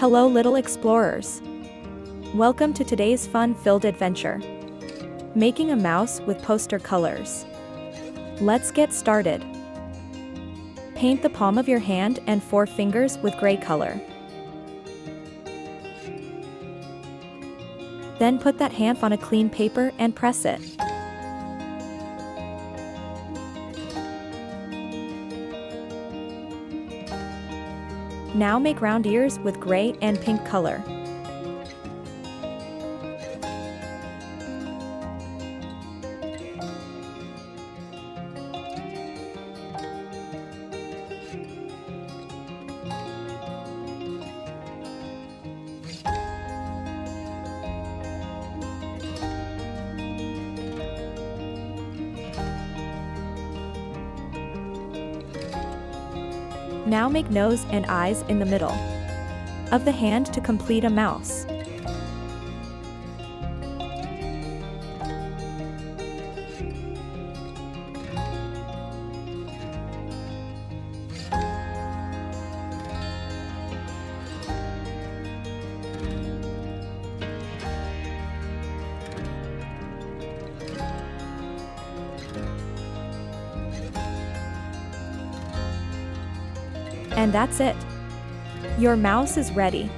Hello little explorers. Welcome to today's fun-filled adventure. Making a mouse with poster colors. Let's get started. Paint the palm of your hand and 4 fingers with gray color. Then put that hand on a clean paper and press it. Now make round ears with gray and pink color. Now make nose and eyes in the middle of the hand to complete a mouse. And that's it. Your mouse is ready.